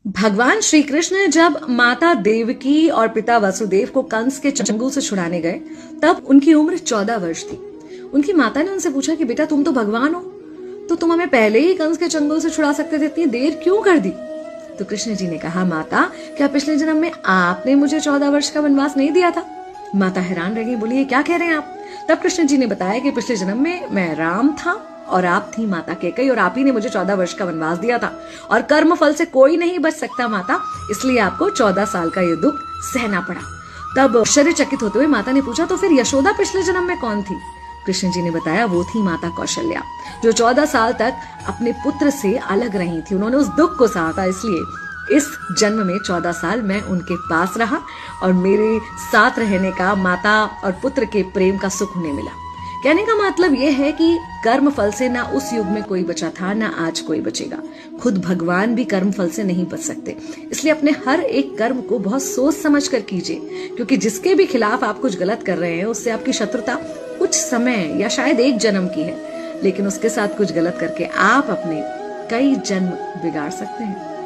भगवान श्री कृष्ण जब माता देवकी और पिता वसुदेव को कंस के चंगुल से छुड़ाने गए, तब उनकी उम्र 14 वर्ष थी। उनकी माता ने उनसे पूछा कि बेटा तुम तो भगवान हो, तो तुम हमें पहले ही कंस के चंगुल से छुड़ा सकते थे, इतनी देर क्यों कर दी? तो कृष्ण जी ने कहा, माता क्या पिछले जन्म में आपने मुझे 14 वर्ष का वनवास नहीं दिया था? माता हैरान रह गई, बोली ये क्या कह रहे हैं आप? तब कृष्ण जी ने बताया कि पिछले जन्म में मैं राम था और आप थी माता कैकेयी, और आप ही ने मुझे 14 वर्ष का वनवास दिया था, और कर्म फल से कोई नहीं बच सकता माता, इसलिए आपको 14 साल का ये दुख सहना पड़ा। तब आश्चर्यचकित होते हुए माता ने पूछा, तो फिर यशोदा पिछले जन्म में कौन थी? कृष्ण जी ने बताया, वो थी माता कौशल्या, जो 14 साल तक अपने पुत्र से अलग रही थी। उन्होंने उस दुख को सहा था, इसलिए इस जन्म में 14 साल मैं उनके पास रहा और मेरे साथ रहने का, माता और पुत्र के प्रेम का सुख उन्हें मिला। कहने का मतलब यह है कि कर्म फल से ना उस युग में कोई बचा था, ना आज कोई बचेगा। खुद भगवान भी कर्म फल से नहीं बच सकते, इसलिए अपने हर एक कर्म को बहुत सोच समझ कर कीजिए, क्योंकि जिसके भी खिलाफ आप कुछ गलत कर रहे हैं उससे आपकी शत्रुता कुछ समय या शायद एक जन्म की है, लेकिन उसके साथ कुछ गलत करके आप अपने कई जन्म बिगाड़ सकते हैं।